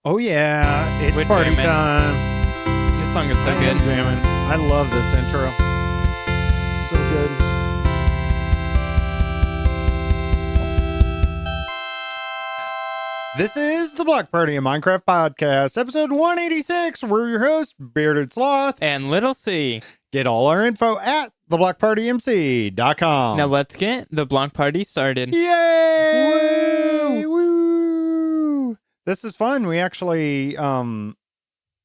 Oh yeah, it's We're party jamming. time. This song is so I am good. jamming. I love this intro. So good. This is the Block Party of Minecraft podcast, episode 186. We're your hosts, Bearded Sloth. And Little C. Get all our info at theblockpartymc.com. Now let's get the block party started. Yay! Woo! This is fun. We actually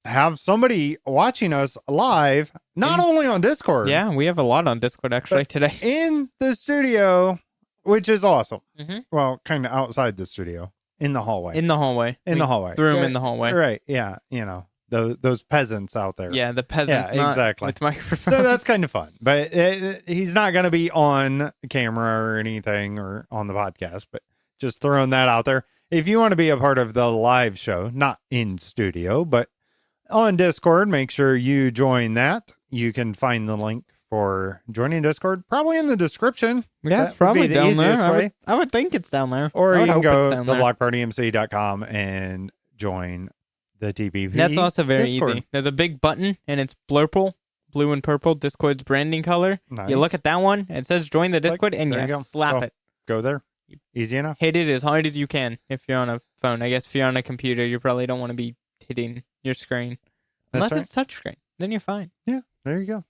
have somebody watching us live, not only on Discord. Yeah, we have a lot on Discord actually today. In the studio, which is awesome. Mm-hmm. Well, kind of outside the studio, in the hallway. In the hallway. In the hallway. Threw him in the hallway. Right. Yeah. You know, those peasants out there. Yeah, the peasants. Yeah, not exactly. With microphones. So that's kind of fun. But he's not going to be on camera or anything or on the podcast, but just throwing that out there. If you want to be a part of the live show, not in studio, but on Discord, make sure you join that. You can find the link for joining Discord probably in the description. Yeah, it's That would probably be the down there. easiest way. I would think it's down there. Or I you would can hope go it's to down there. theblockpartymc.com and join the TPP. That's also very Discord. easy. There's a big button and it's blurple, blue and purple, Discord's branding color. Nice. You look at that one, it says join the Discord, and there you you go. slap Oh. it. Go there. Easy enough. Hit it as hard as you can if you're on a phone. I guess if you're on a computer, you probably don't want to be hitting your screen. That's Unless right. it's touchscreen. Then you're fine. Yeah, there you go.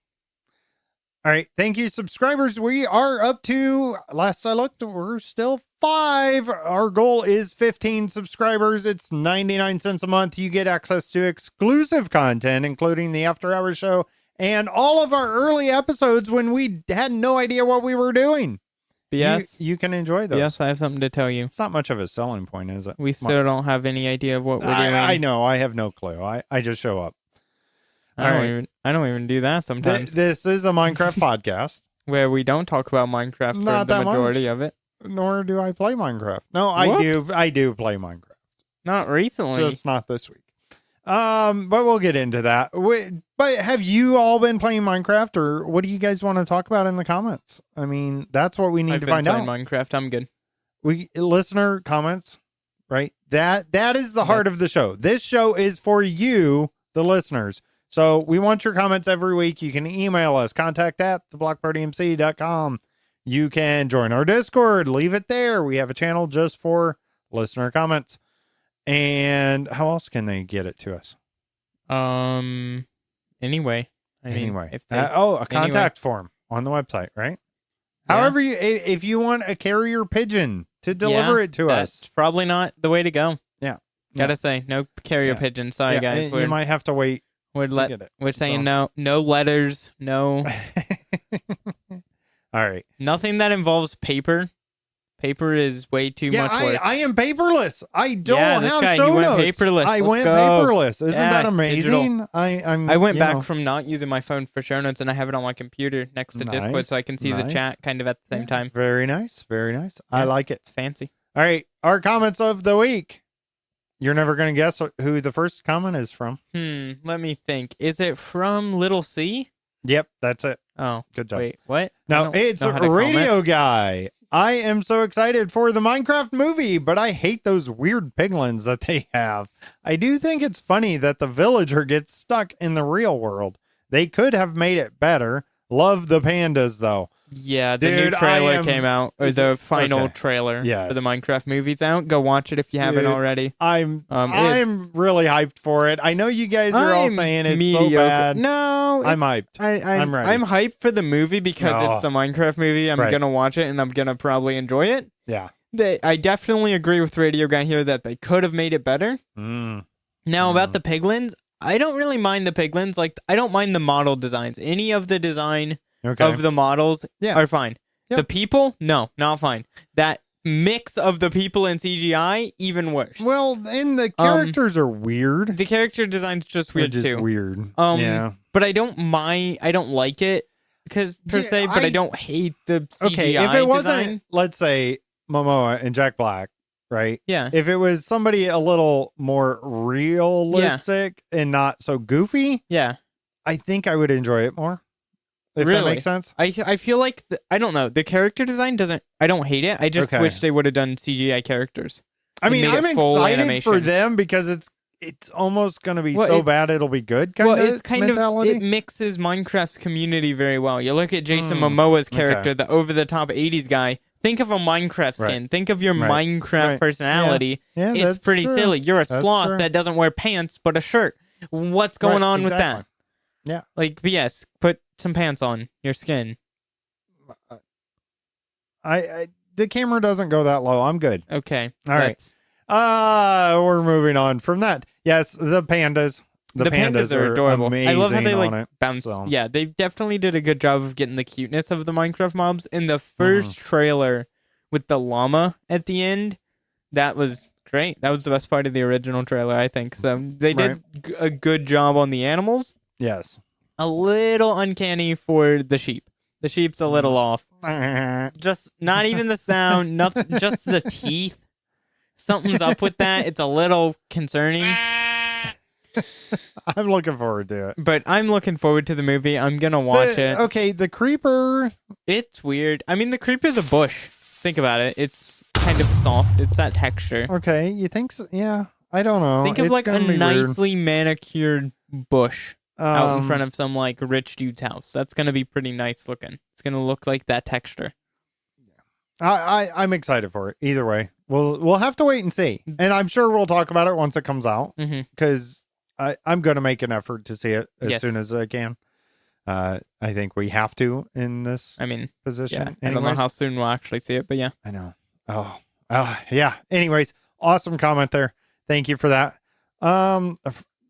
All right. Thank you, subscribers. We are up to, last I looked, we're still 5. Our goal is 15 subscribers. It's 99 cents a month. You get access to exclusive content, including the After Hours show and all of our early episodes when we had no idea what we were doing. But yes, You can enjoy those. yes, I have something to tell you. It's not much of a selling point, is it? We still don't have any idea of what we're doing. I know. I have no clue. I just show up. I don't All right. even do that sometimes. This is a Minecraft podcast. Where we don't talk about Minecraft Not for the that majority much. of it. Nor do I play Minecraft. No, I do. Whoops. I do play Minecraft. Not recently. Just not this week. But we'll get into that. But have you all been playing Minecraft, or what do you guys want to talk about in the comments? I mean, that's what we need I've to been find out. playing Minecraft. I'm good. We listener comments, right? That is the heart of the show. This show is for you, the listeners. So we want your comments every week. You can email us, contact@theblockpartymc.com. You can join our Discord, leave it there. We have a channel just for listener comments. And how else can they get it to us? Anyway. Anyway. If they, A contact form on the website, right? Yeah. However, if you want a carrier pigeon to deliver it to that's us. probably not the way to go. Yeah. Gotta say, no carrier Yeah. pigeon. Sorry, guys. You might have to wait to get it. We're saying So- no letters, no All right. nothing that involves paper. Paper is way too much work. I am paperless. I don't Yeah, this have guy, show you went notes. paperless. I Let's went go. paperless. Isn't Yeah, that amazing? digital. I went back from not using my phone for show notes, and I have it on my computer next to Discord, Nice, so I can see the nice. chat kind of at the same time. Very nice. Very nice. I Yeah. like it. It's fancy. All right. Our comments of the week. You're never going to guess who the first comment is from. Let me think. Is it from Little C? Yep. That's it. Oh, Good job. wait, what? I No, don't it's know a how to comment. radio guy. I am so excited for the Minecraft movie, but I hate those weird piglins that they have. I do think it's funny that the villager gets stuck in the real world. They could have made it better. Love the pandas, though. Yeah, the Dude, new trailer I am- came out, or Is the it- final okay. trailer Yes. for the Minecraft movie's out. Go watch it if you haven't Dude, already. I'm it's- really hyped for it. I know you guys are all I'm saying it's mediocre. so bad. No, I'm it's- hyped. I'm I'm ready. I'm hyped for the movie because Oh. it's the Minecraft movie. I'm Right. gonna watch it and I'm gonna probably enjoy it. Yeah. I definitely agree with Radio Guy here that they could have made it better. Now about the piglins, I don't really mind the piglins. Like, I don't mind the model designs. Any of the design Okay. of the models Yeah. are fine. Yep. The people, no, not fine. That mix of the people in CGI, even worse. Well, and the characters are weird. The character design's just They're weird just too. weird. Yeah. But I don't mind. I don't like it because per Yeah, se. But I I- don't hate the CGI Okay, if it wasn't, design. let's say Momoa and Jack Black, right? Yeah. If it was somebody a little more realistic and not so goofy, Yeah. I think I would enjoy it more. If that Really? makes sense. I feel like I don't know. The character design doesn't. I don't hate it. I just Okay. wish they would have done CGI characters. I and mean, made I'm it full excited for animation. them because it's almost gonna be Well, so it's- bad it'll be good kind Well, of it's kind mentality. of, it mixes Minecraft's community very well. You look at Jason Momoa's character, the over-the-top 80s guy. Think of a Minecraft skin. Right. Think of your Right. Minecraft Right. personality. Yeah, It's that's pretty true. silly. You're a That's sloth true. that doesn't wear pants but a shirt. What's going Right, on with exactly. that? Yeah. Like, yes, put some pants on your skin. I the camera doesn't go that low. I'm good. Okay. All right. We're moving on from that. Yes, the pandas. The pandas are adorable. I love how they amazing like on it, bounce. so. Yeah, they definitely did a good job of getting the cuteness of the Minecraft mobs. In the first trailer with the llama at the end, that was great. That was the best part of the original trailer, I think. So they did a good job on the animals. Yes. A little uncanny for the sheep. The sheep's a little off. Just not even the sound, nothing, just the teeth. Something's up with that. It's a little concerning. I'm looking forward to it. But I'm looking forward to the movie. I'm gonna watch it. Okay, the creeper. It's weird. I mean, the creeper's a bush. Think about it. It's kind of soft. It's that texture. Okay, you think so? Yeah, I don't know. Think of It's like a gonna be weird. nicely manicured bush out in front Um, of some like rich dude's house. That's gonna be pretty nice looking. It's gonna look like that texture. I'm excited for it. Either way, we'll have to wait and see, and I'm sure we'll talk about it once it comes out Mm-hmm. because I'm going to make an effort to see it as Yes. soon as I can. I think we have to in this I mean, position. yeah. I don't know anyways. how soon we'll actually see it, but yeah. I know. Oh, yeah. Anyways, awesome comment there. Thank you for that.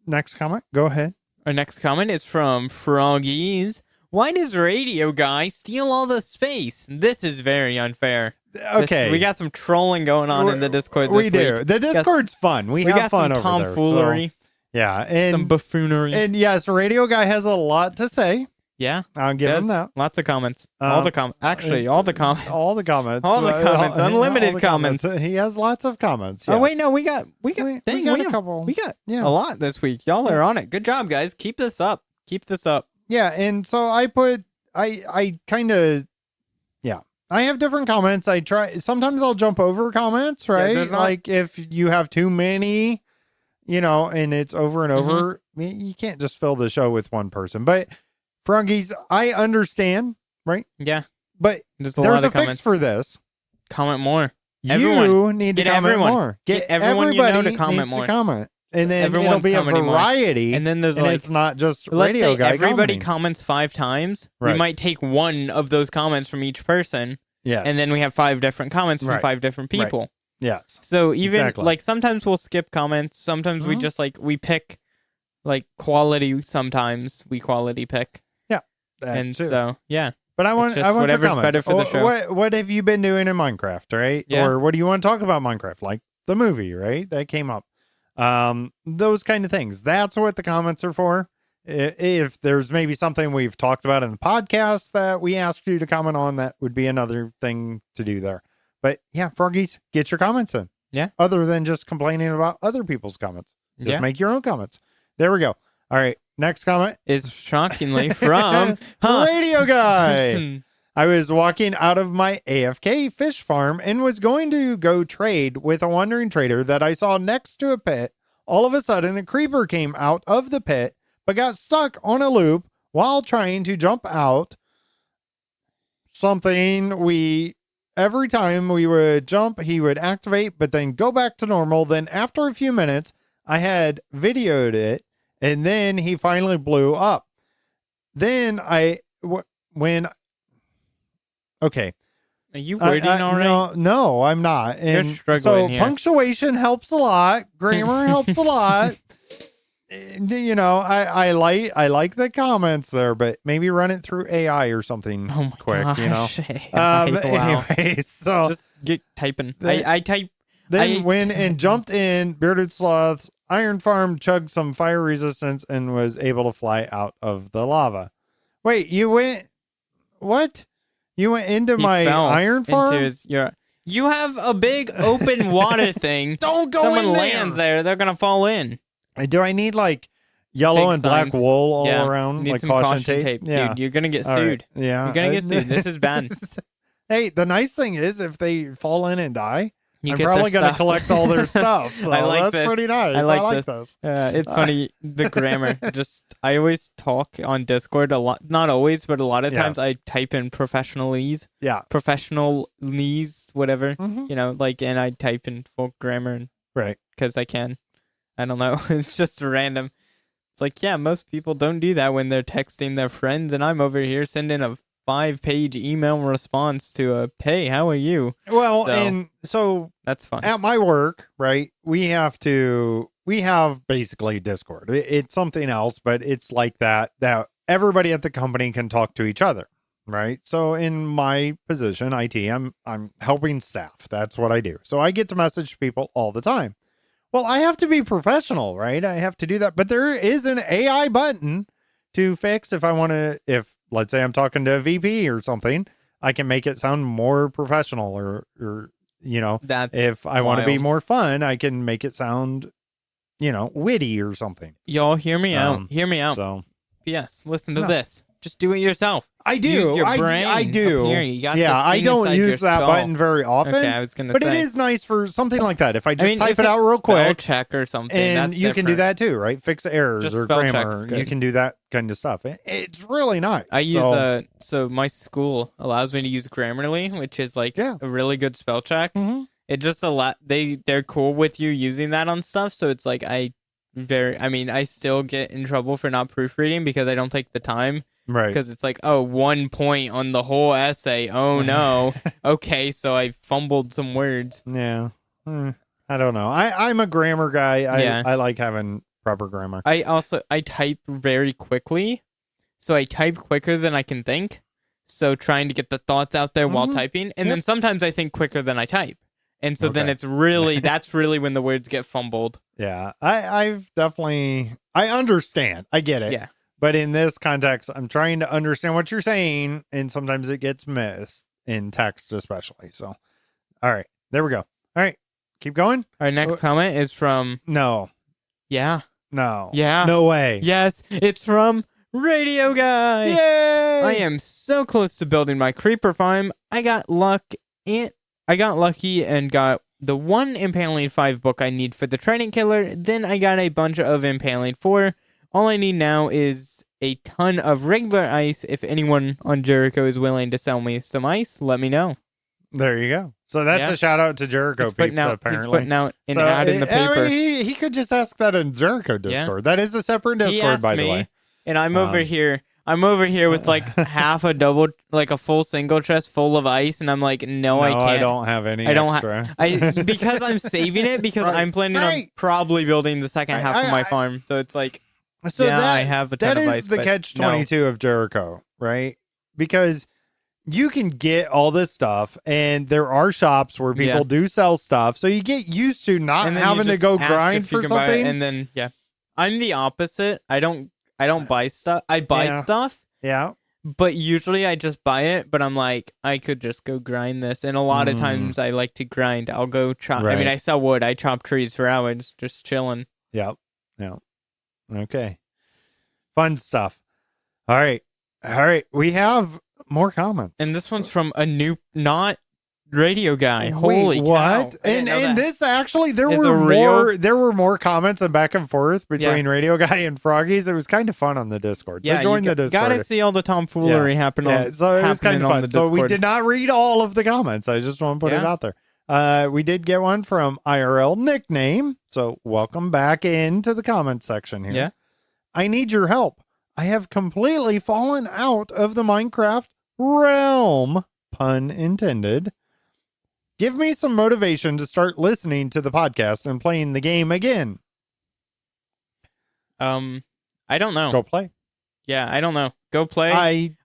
Next comment. Go ahead. Our next comment is from Froggies. Why does Radio Guy steal all the space? This is very unfair. Okay. We got some trolling going on in the Discord this We do. week. The Discord's fun. We have got fun some over there. tomfoolery, So, yeah. And, some buffoonery. and yes, Radio Guy has a lot to say. Yeah, I'll give him does. that. Lots of comments. All the comments. Actually, all the comments. All the comments. All the comments. Unlimited all the comments. He has lots of comments. Oh wait, yes. no, we got got a a couple. We got Yeah. a lot this week. Y'all are on it. Good job, guys. Keep this up. Keep this up. Yeah, and so I kind of, yeah. I have different comments. I try, sometimes I'll jump over comments, right? there's not- Like if you have too many, and it's over and Mm-hmm. over, you can't just fill the show with one person. But Froggies, I understand, right? Yeah, But there's a there's lot a of fix comments. for this. Comment more. You Everyone. need to Get comment everyone. more. Get everyone you know everybody to comment needs more. to comment. And then it'll Everyone's be a commenting more. variety. And then there's and like, it's not just let's Radio say Guy everybody commenting. comments 5 times. Right. We might take one of those comments from each person, Yes. and then we have 5 different comments from Right. 5 different Right. people. Yes. So even Exactly. like sometimes we'll skip comments. Sometimes we Mhm. just like we pick like quality. Sometimes we quality pick, That and too. so yeah. But I want just your whatever's comments. better for the show. What have you been doing in Minecraft, right? Yeah. Or what do you want to talk about Minecraft? Like the movie, right? That came up. Those kind of things. That's what the comments are for. If there's maybe something we've talked about in the podcast that we asked you to comment on, that would be another thing to do there. But yeah, Froggies, get your comments in. Yeah. Other than just complaining about other people's comments. Just Yeah, make your own comments. There we go. All right. Next comment. is shockingly from Radio Guy. I was walking out of my AFK fish farm and was going to go trade with a wandering trader that I saw next to a pit. All of a sudden, a creeper came out of the pit, but got stuck on a loop while trying to jump out. Every time we would jump, he would activate, but then go back to normal. Then after a few minutes, I had videoed it, and then he finally blew up. Then okay. Are you wording already? No, I'm not. And struggling so here. punctuation helps a lot. Grammar helps a lot. And, I like the comments there, but maybe run it through AI or something Oh my quick, gosh. Wow. Anyway, so Just get typing. Then- I type. then I- went and jumped in Bearded Sloth's iron farm, chugged some fire resistance, and was able to fly out of the lava. Wait, you went what? You went into He my fell iron farm? You have a big open water thing. Don't go Someone in there. lands there, they're gonna fall in. Do I need like yellow Big and black signs. wool all Yeah, around, Need like some caution tape. Yeah. Dude, you're gonna get All right. sued. Yeah. You're gonna get sued. This is bad. Hey, the nice thing is if they fall in and die, You I'm get probably their going to stuff. collect all their stuff. So I like that's this. pretty nice. I like this. It's funny, the grammar. I always talk on Discord a lot. Not always, but a lot of times I type in professionalese, whatever. And I type in full grammar, right? Because I can. I don't know. It's just random. It's like, yeah, most people don't do that when they're texting their friends, and I'm over here sending a 5-page email response to a, hey, how are you? Well, and so that's fun. At my work, right, we have basically Discord. It's something else, but it's like that everybody at the company can talk to each other, right? So in my position, IT, I'm helping staff. That's what I do. So I get to message people all the time. Well, I have to be professional, right? I have to do that. But there is an AI button to fix if let's say I'm talking to a VP or something, I can make it sound more professional or if I want to be more fun, I can make it sound, witty or something. Y'all hear me out. Hear me out. So, P.S. Listen to this. Just do it yourself. I do. Use your brain. I do. Here. You got I don't use that button very often. Okay, I was gonna but say. it is nice for something like that. If I just type it out real spell quick, check or something, and that's you can do different. that too, right? Fix errors Just or spell grammar. check's You can do that kind of stuff. It's really nice. I use so my school allows me to use Grammarly, which is like a really good spell check. Mm-hmm. It just they're cool with you using that on stuff. So it's like I still get in trouble for not proofreading because I don't take the time. Right. Because it's like, 1 point on the whole essay. Oh no. Okay, so I fumbled some words. Yeah. I don't know. I'm a grammar guy. I like having proper grammar. I type very quickly. So I type quicker than I can think. So trying to get the thoughts out there while typing. And then sometimes I think quicker than I type. And so then it's really, that's really when the words get fumbled. Yeah. I've definitely, I understand. I get it. Yeah. But in this context, I'm trying to understand what you're saying, and sometimes it gets missed in text, especially. So, all right, there we go. All right, keep going. Our next comment is from... No. Yeah. No. Yeah. No way. Yes, it's from Radio Guy. Yay! I am so close to building my creeper farm. I got lucky and got the one Impaling 5 book I need for the Trident Killer. Then I got a bunch of Impaling 4. All I need now is a ton of regular ice. If anyone on Jericho is willing to sell me some ice, let me know. There you go. So that's a shout out to Jericho peeps, apparently. He's putting out an ad in the paper. He could just ask that in Jericho Discord. That is a separate Discord, by the way. And I'm over here. I'm over here with like a full single chest full of ice, and I'm like, no, I can't. I don't have any extra. Because I'm saving it because I'm planning on probably building the second half of my farm. So it's like, I have a ton of ice. That is the catch-22 of Jericho, right? Because you can get all this stuff, and there are shops where people do sell stuff, so you get used to not having to go grind for something. And then I'm the opposite. I don't buy stuff. I buy stuff. Yeah. But usually I just buy it, but I'm like, I could just go grind this. And a lot of times I like to grind. I'll go chop. Right. I mean, I sell wood. I chop trees for hours, just chilling. Yep. Yeah. Okay. Fun stuff. All right. We have more comments. And this one's from a not Radio Guy. Holy cow. What? And this actually there were more comments and back and forth between Radio Guy and Froggies. It was kind of fun on the Discord. So join the Discord. Gotta see all the tomfoolery happening. So it was kind of fun. So we did not read all of the comments. I just want to put it out there. We did get one from IRL Nickname. So welcome back into the comment section here. Yeah. I need your help. I have completely fallen out of the Minecraft realm, pun intended. Give me some motivation to start listening to the podcast and playing the game again. I don't know. Go play. Yeah, I don't know. Go play.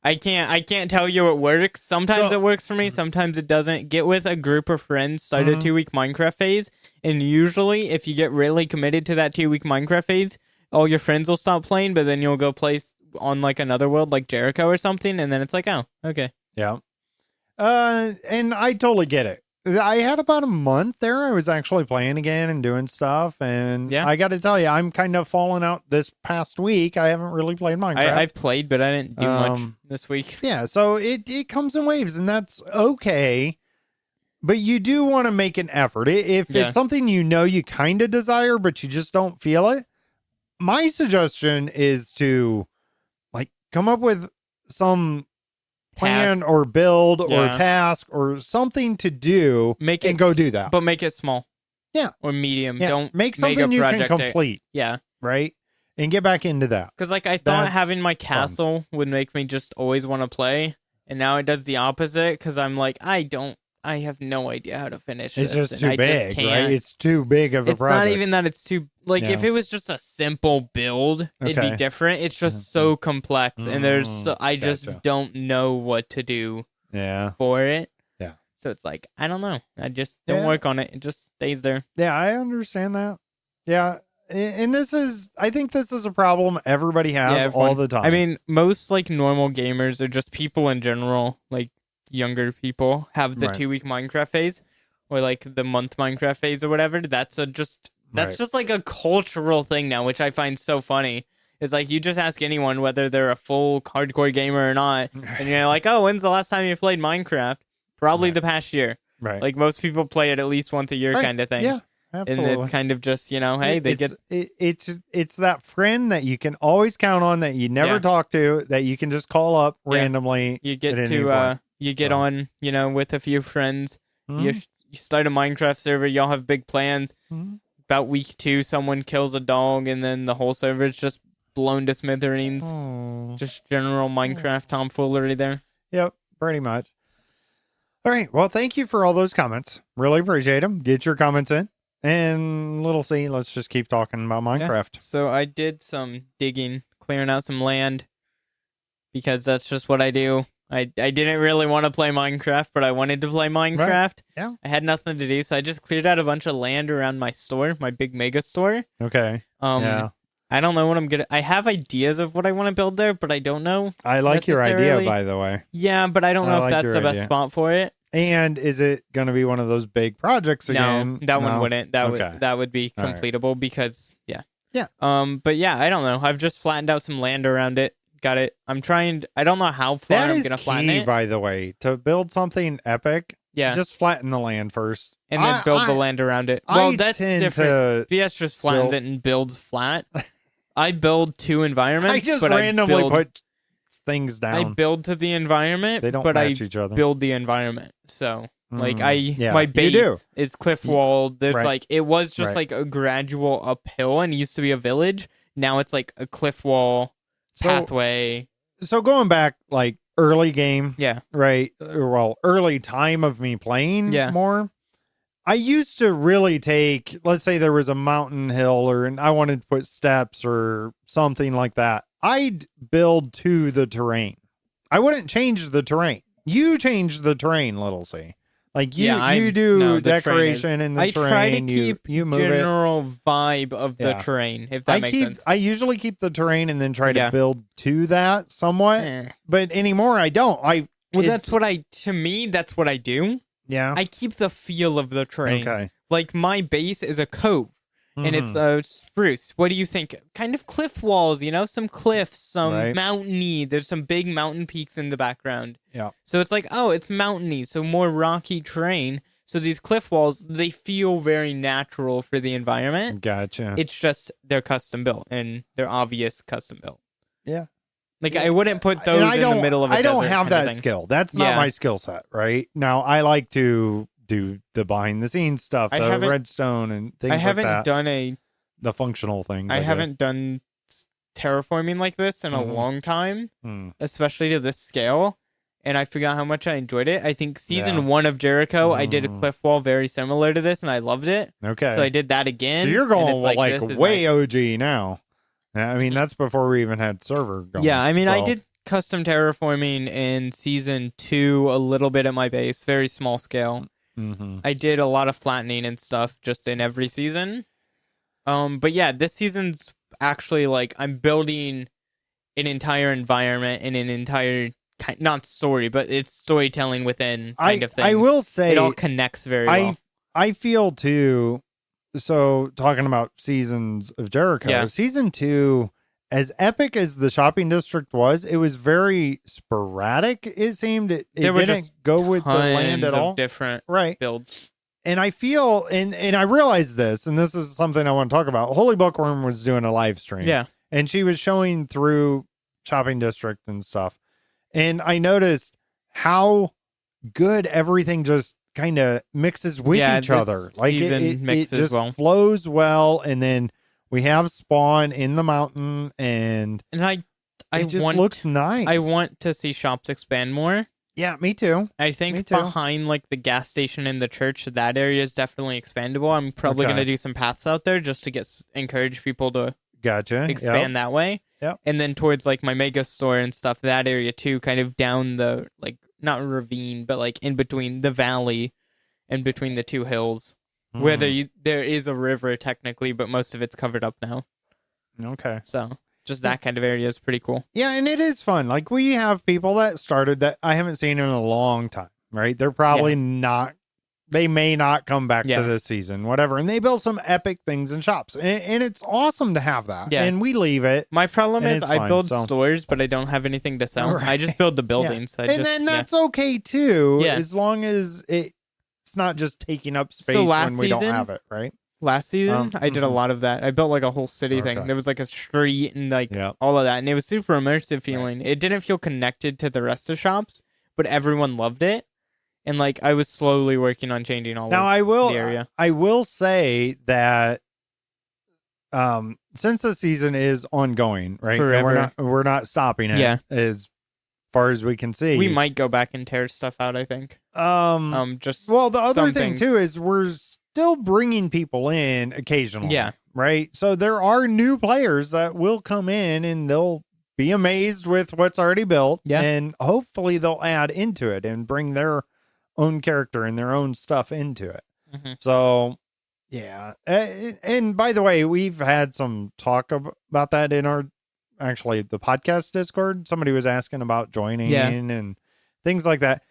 I can't tell you it works. Sometimes it works for me, sometimes it doesn't. Get with a group of friends, start a 2-week Minecraft phase, and usually if you get really committed to that 2-week Minecraft phase, all your friends will stop playing, but then you'll go play on like another world like Jericho or something, and then it's like, oh, okay. Yeah. And I totally get it. I had about a month there. I was actually playing again and doing stuff, and I got to tell you, I'm kind of falling out this past week. I haven't really played Minecraft. I played, but I didn't do much this week. Yeah, so it comes in waves, and that's okay. But you do want to make an effort. If Yeah. it's something you kind of desire, but you just don't feel it, my suggestion is to like come up with some plan Task. or build or Yeah. task or something to do Make it and go do that. But make it small. Yeah. Or medium. Yeah. Don't make something a you can project complete. Yeah. Right? And get back into that. Because like I thought That's having my fun. castle would make me just always want to play, and now it does the opposite. Because I'm like, I have no idea how to finish It's this. just and too I big, just can't. right? It's too big of a It's project. not even that it's too like if Yeah. it was just a simple build, it'd Okay. be different. It's just so complex, and I just Gotcha. don't know what to do Yeah. for it. Yeah. So it's like I don't know. I just don't Yeah. work on it. It just stays there. Yeah, I understand that. Yeah. And I think this is a problem everybody has all the time. I mean, most like normal gamers or just people in general, like younger people, have the Right. 2-week Minecraft phase or like the month Minecraft phase or whatever. That's Right. just like a cultural thing now, which I find so funny. Is like you just ask anyone whether they're a full hardcore gamer or not, and you're like, "Oh, when's the last time you played Minecraft?" Probably Right. the past year. Right. Like most people play it at least once a year, Right. kind of thing. Yeah. Absolutely. And it's kind of just hey, they get it's that friend that you can always count on, that you never Yeah. talk to, that you can just call up Yeah. randomly. you get at any to point. you get So. on with a few friends. Mhm. You start a Minecraft server, y'all have big plans. Mhm. About week 2 someone kills a dog and then the whole server is just blown to smithereens. Oh. Just general Minecraft tomfoolery there. Yep, pretty much. All right. Well, thank you for all those comments. Really appreciate them. Get your comments in. And little C, let's just keep talking about Minecraft. So I did some digging, clearing out some land because that's just what I do. I didn't really want to play Minecraft, but I wanted to play Minecraft. Yeah. I had nothing to do, so I just cleared out a bunch of land around my store, my big mega store. Okay. Yeah. I don't know what I'm gonna. I have ideas of what I want to build there, but I don't know. I like your idea, necessarily. by the way. Yeah, but I don't I know like if that's your the best idea. spot for it. And is it going to be one of those big projects again? No, that one wouldn't. That Okay. would be All right. completable because Yeah. But yeah, I don't know. I've just flattened out some land around it. Got it. I'm trying. I don't know how far That I'm is gonna key, flatten it. by the way. To build something epic, Yeah, just flatten the land first. and then build the land around it. I Well, that's tend different. to. BS just flattens it and builds flat. I build 2 environments. I just but randomly build, put things I down. build to the environment, They don't but match each other. build the environment. So like Yeah, my you base do. is cliff walled. There's Right. like it was just Right. like a gradual uphill and it used to be a village. Now it's like a cliff wall pathway. So going back, like early game, Yeah. right? Well, early time of me playing Yeah. more. I used to really take, let's say there was a mountain hill and I wanted to put steps or something like that. I'd build to the terrain. I wouldn't change the terrain. You change the terrain, little C. Like you, you do no, the terrain decoration in the I terrain. try to keep you move it. general vibe of the Yeah. terrain, if that makes sense. I usually keep the terrain and then try to Yeah. build to that somewhat. Eh. But anymore, I don't. Well, it's- that's what to me, that's what I do. Yeah. I keep the feel of the terrain. Okay. Like my base is a cove. And it's Mhm. a spruce. What do you think? Kind of cliff walls, some cliffs, some Right. mountainy. There's some big mountain peaks in the background. Yeah. So it's like, oh, it's mountainy, so more rocky terrain. So these cliff walls, they feel very natural for the environment. Gotcha. It's just they're custom built and they're obvious custom built. Yeah. Like Yeah, I wouldn't put And those I in don't, the middle of a I don't desert have kind of that thing. skill. That's not Yeah. my skill set, right? Now, I like to do the behind the scenes stuff, I the haven't- redstone and things I like haven't that. done The functional things. I guess. haven't done terraforming like this in a Mhm. long time. Hmm. Especially to this scale, and I forgot how much I enjoyed it. I think season Yeah. 1 of Jericho, I did a Mm. cliff wall very similar to this, and I loved it. Okay. So I did that again. So you're and going it's like this is way nice. OG now. I mean, that's before we even had server going. Yeah, I mean, I so- did custom terraforming in season 2 a little bit at my base, very small scale. Mhm. I did a lot of flattening and stuff just in every season. But yeah, this season's actually like I'm building an entire environment and an entire not story, but it's storytelling within kind of thing. I will say it all connects very well. I feel too. So talking about seasons of Jericho, Yeah. season 2 as epic as the shopping district was, it was very sporadic. It seemed it There were didn't just go with the land tons at of all. different Right. builds. And I feel, and I realized this, and this is something I want to talk about. Holy Bookworm was doing a live stream. Yeah. And she was showing through shopping district and stuff. And I noticed how good everything just kind of mixes with each this other. Like it mixes just well. flows well. And then we have spawn in the mountain, and I it just looks nice. I want to see shops expand more. Yeah, me too. I think behind like the gas station and the church, that area is definitely expandable. I'm probably going to do some paths out there just to encourage people to expand that way. Yep. And then towards like my mega store and stuff, that area too, kind of down the like not ravine, but like in between the valley and between the two hills, where there is a river technically, but most of it's covered up now. Okay. So just that kind of area is pretty cool. Yeah, and it is fun. Like we have people that started that I haven't seen in a long time, right? They're probably not, they may not come back to this season, whatever. And they build some epic things in shops. And it's awesome to have that. Yeah. And we leave it. My problem is I build stores, but I don't have anything to sell. Right. I just build the buildings. Yeah. Then that's okay too, as long as it's not just taking up space when we don't have it, right? Last season, I did a lot of that. I built like a whole city thing. There was like a street and like all of that. And it was super immersive feeling. Right. It didn't feel connected to the rest of shops, but everyone loved it. And like I was slowly working on changing all now, the area. I will say that since the season is ongoing, right? Forever. We're not stopping it as far as we can see. We might go back and tear stuff out, I think. The other thing too is we're still bringing people in occasionally. Yeah. Right. So there are new players that will come in and they'll be amazed with what's already built. Yeah. And hopefully they'll add into it and bring their own character and their own stuff into it. Mm-hmm. So, yeah. And by the way, we've had some talk about that in the podcast Discord. Somebody was asking about joining and things like that.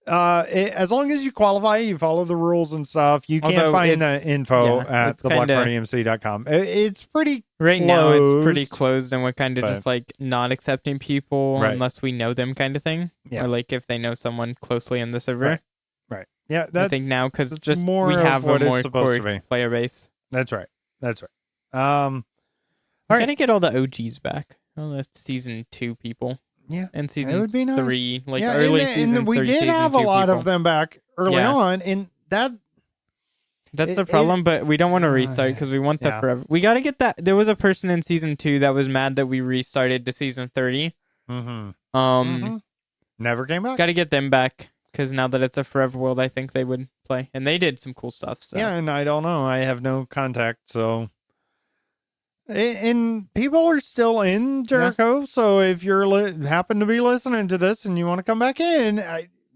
As long as you qualify, you follow the rules and stuff, you can find the info at theblackpartymc.com. It's pretty right closed. Now it's pretty closed, and we're kind of just like not accepting people unless we know them, kind of thing, or like if they know someone closely in the server. Right. Yeah, I think now because just more we have what a more it's supposed core to be. player base. That's right. We're gonna get all the OGs back, all the season 2 people. Yeah, and season it would be nice. 3, like early season. And we did have a lot of them back early on, and that's the problem. But we don't want to restart because we want that forever. We got to get that. There was a person in season 2 that was mad that we restarted to season 30. Never came back. Got to get them back because now that it's a forever world, I think they would play, and they did some cool stuff. So. Yeah, and I don't know. I have no contact, so. And people are still in Jericho, so if you're happen to be listening to this and you want to come back in,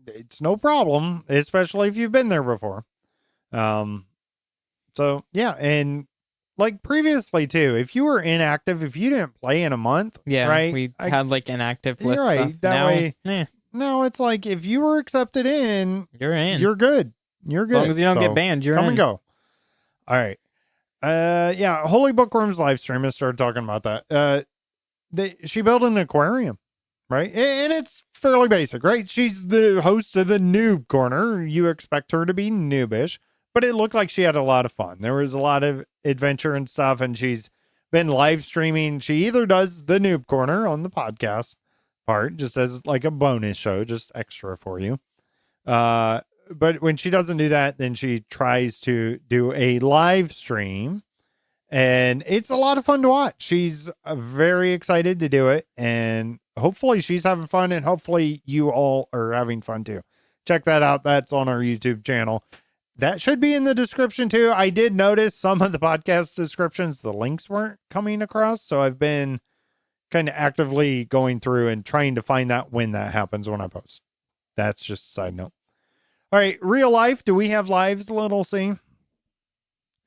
it's no problem, especially if you've been there before. So yeah, and like previously too, if you were inactive, if you didn't play in a month, right? We had like inactive list stuff. That way, no, it's like if you were accepted in, you're in. You're good. You're good. As long as you don't get banned, you're come in. and go. All right. Holy Bookworm's live stream has started talking about that. She built an aquarium, right? And it's fairly basic, right? She's the host of the Noob Corner. You expect her to be noobish, but it looked like she had a lot of fun. There was a lot of adventure and stuff, and she's been live streaming. She either does the Noob Corner on the podcast part, just as like a bonus show, just extra for you. But when she doesn't do that, then she tries to do a live stream, and it's a lot of fun to watch. She's very excited to do it, and hopefully she's having fun, and hopefully you all are having fun too. Check that out. That's on our YouTube channel. That should be in the description too. I did notice some of the podcast descriptions, the links weren't coming across, so I've been kind of actively going through and trying to find that when that happens when I post. That's just a side note. All right, real life. Do we have lives, Little C?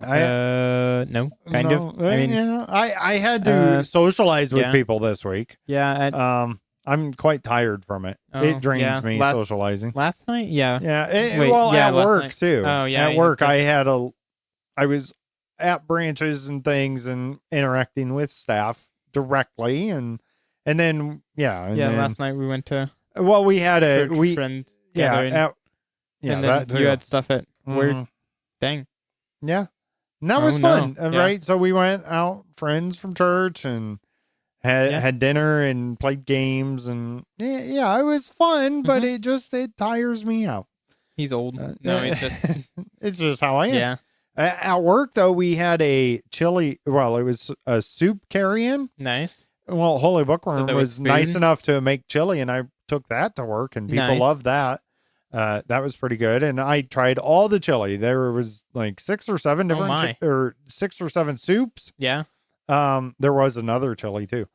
No, kind of. I mean, I had to socialize with people this week. Yeah. I'm quite tired from it. It drains me socializing. Last night, yeah. At work night. too. Oh yeah. At work, I was at branches and things and interacting with staff directly, and then and then, last night we went to well, we had a friends yeah gathering, and then that you too. had stuff at work. Mhm. Dang. Yeah, and that Oh, was fun, no. Yeah. right? So we went out, friends from church, and had dinner and played games, and it was fun, but it tires me out. He's old. No, it's just it's just how I am. yeah. At work, though, we had a chili. Well, it was a soup carry-in. Nice. Well, Holy Bookworm there was was nice food? enough to make chili, and I took that to work, and people Nice. loved that. That was pretty good, and I tried all the chili. There was like 6 or 7 different, my. or 6 or 7 soups. Yeah. There was another chili too,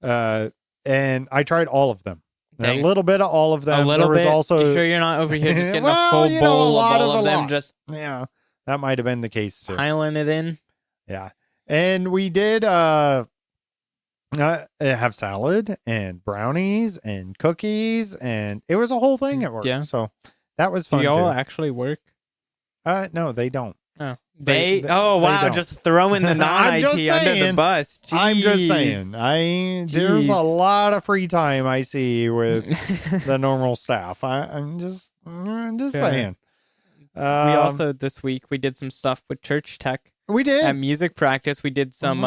and I tried all of them. Dang. A little bit of all of them. A little there was bit. also, You sure you're not over here just getting Well, a full you know, bowl a lot of all of of a them, lot. just yeah, that might have been the case too. piling it in? Yeah, and we did have salad and brownies and cookies, and it was a whole thing at work. Yeah. So that was Do fun y'all too. actually work? No, they don't. Oh, They oh wow! don't. Just throwing the I'm non-IT just under the saying. bus. I'm just Jeez. saying. There's a Jeez. lot of free time I see with the normal staff. I'm just Yeah. saying. We also this week we did some stuff with church tech we did. at music practice. We did some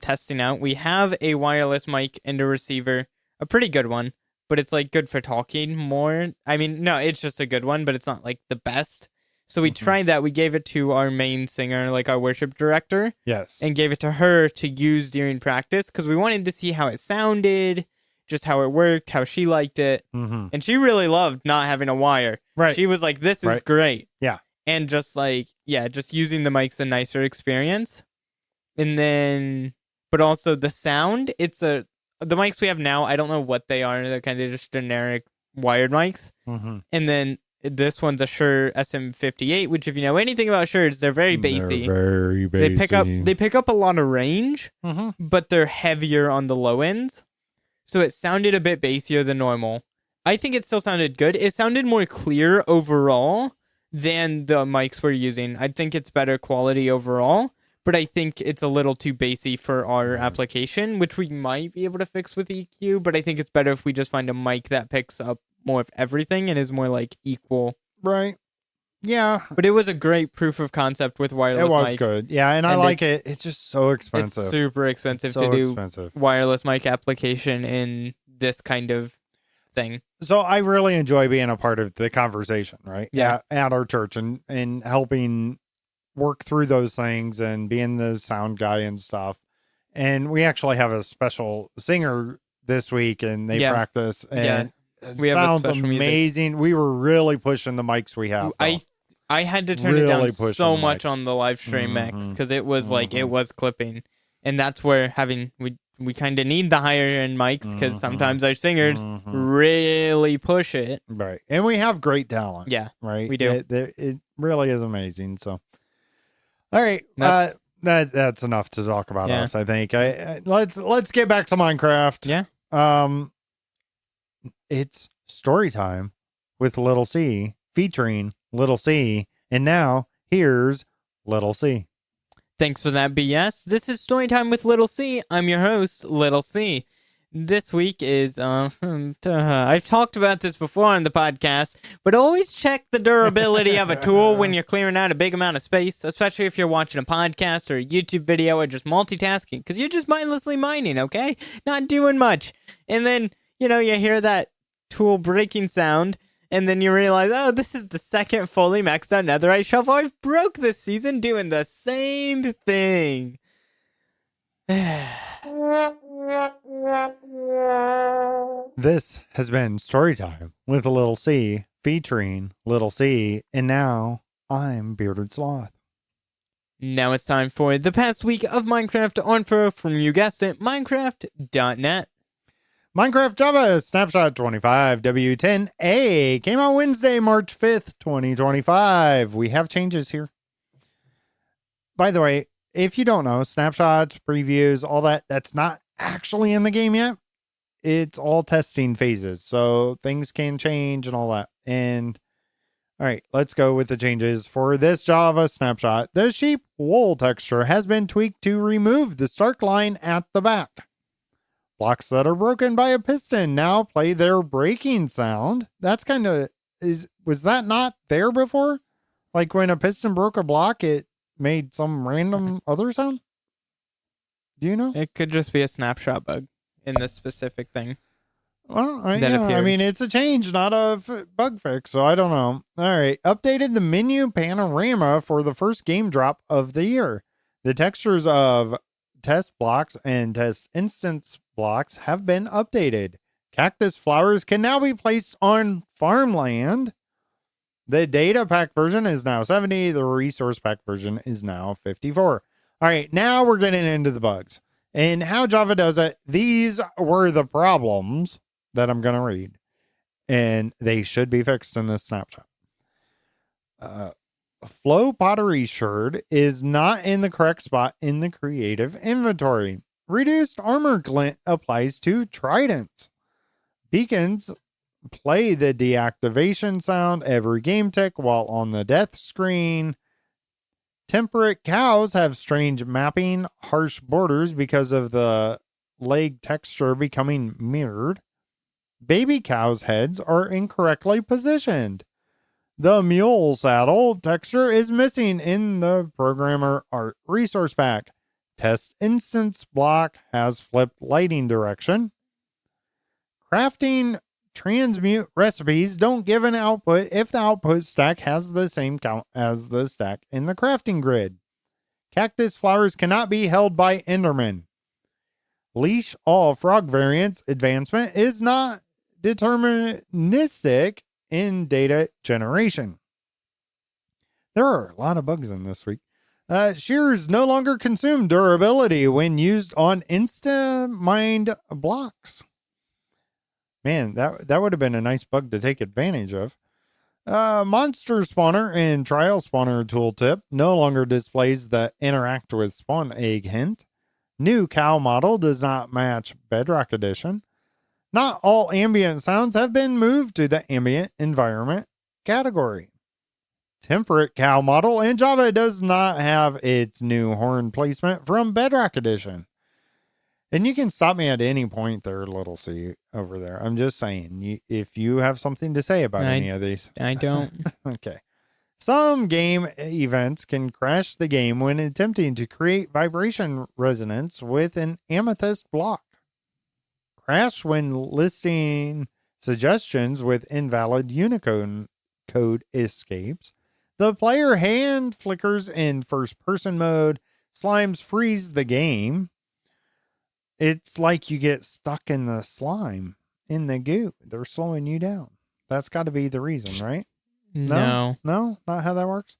testing out. We have a wireless mic and a receiver, a pretty good one, but it's like good for talking more. I mean, no, it's just a good one, but it's not like the best. So we tried that. We gave it to our main singer, like our worship director, Yes. and gave it to her to use during practice because we wanted to see how it sounded, just how it worked, how she liked it. Mm-hmm. And she really loved not having a wire. Right. She was like, this is Right. great. Yeah. And just like, just using the mic's a nicer experience. And then, but also the sound, the mics we have now, I don't know what they are. They're kind of just generic wired mics. Mm-hmm. And then this one's a Shure SM58, which if you know anything about Shures, they're very bassy. They're very bassy. They pick up a lot of range, Mm-hmm. but they're heavier on the low ends. So it sounded a bit bassier than normal. I think it still sounded good. It sounded more clear overall than the mics we're using. I think it's better quality overall, but I think it's a little too bassy for our application, which we might be able to fix with EQ, but I think it's better if we just find a mic that picks up more of everything and is more like equal. Right. Yeah. But it was a great proof of concept with wireless It was mics. good. Yeah, and I like it. It's just so expensive. It's super expensive It's so to do expensive. wireless mic application in this kind of thing. So I really enjoy being a part of the conversation, right? Yeah. At our church and helping work through those things and being the sound guy and stuff. And we actually have a special singer this week, and they practice, and it We have a sounds special music. amazing. We were really pushing the mics we have. I had to turn it Really down pushing so the much mic. on the live stream mix Mhm. because it was like it Mhm. was clipping, and that's where we kind of need the higher end mics because Mhm. sometimes our singers Mhm. really push it. Right. And we have great talent. Yeah, Right. we do. It really is amazing. So, all right. That's- That's enough to talk about Yeah. us, I think. Let's get back to Minecraft. Yeah. It's story time with Little C, featuring Little C, and now here's Little C. Thanks for that, BS. This is Storytime with Little C. I'm your host, Little C. This week is, I've talked about this before on the podcast, but always check the durability of a tool when you're clearing out a big amount of space, especially if you're watching a podcast or a YouTube video or just multitasking, because you're just mindlessly mining, okay? Not doing much. And then, you hear that tool breaking sound, and then you realize, oh, this is the second fully maxed out netherite shovel I've broke this season doing the same thing. This has been Storytime with Little C, featuring Little C, and now I'm Bearded Sloth. Now it's time for the past week of Minecraft on from, you guessed it, Minecraft.net. Minecraft Java Snapshot 25 W10A came out Wednesday, March 5th, 2025. We have changes here. By the way, if you don't know, snapshots, previews, all that's not actually in the game yet. It's all testing phases, so things can change and all that. And all right, let's go with the changes for this Java snapshot. The sheep wool texture has been tweaked to remove the stark line at the back. Blocks that are broken by a piston now play their breaking sound. That's kind of was that not there before? Like when a piston broke a block, it made some random other sound? Do you know? It could just be a snapshot bug in this specific thing. Well, That yeah, I appeared. mean, it's a change, not a bug fix, so I don't know. All right. Updated the menu panorama for the first game drop of the year. The textures of test blocks and test instance blocks have been updated. Cactus flowers can now be placed on farmland. The data pack version is now 70. The resource pack version is now 54. All right, now we're getting into the bugs. And how Java does it, these were the problems that I'm going to read. And they should be fixed in this snapshot. Flow pottery sherd is not in the correct spot in the creative inventory. Reduced armor glint applies to tridents. Beacons play the deactivation sound every game tick while on the death screen. Temperate cows have strange mapping, harsh borders because of the leg texture becoming mirrored. Baby cows' heads are incorrectly positioned. The mule saddle texture is missing in the programmer art resource pack. Test instance block has flipped lighting direction. Crafting transmute recipes don't give an output if the output stack has the same count as the stack in the crafting grid. Cactus flowers cannot be held by Enderman. Leash all frog variants advancement is not deterministic in data generation. There are a lot of bugs in this week. Shears no longer consume durability when used on insta-mined blocks. Man, that would have been a nice bug to take advantage of. Monster spawner and trial spawner tooltip no longer displays the interact with spawn egg hint. New cow model does not match Bedrock Edition. Not all ambient sounds have been moved to the ambient environment category. Temperate cow model in Java does not have its new horn placement from Bedrock Edition. And you can stop me at any point there, little C over there. I'm just saying, if you have something to say about any of these. I don't. Okay. Some game events can crash the game when attempting to create vibration resonance with an amethyst block. Crash when listing suggestions with invalid Unicode code escapes. The player hand flickers in first person mode. Slimes freeze the game. It's like you get stuck in the slime, in the goo. They're slowing you down. That's got to be the reason, right? No. No, not how that works.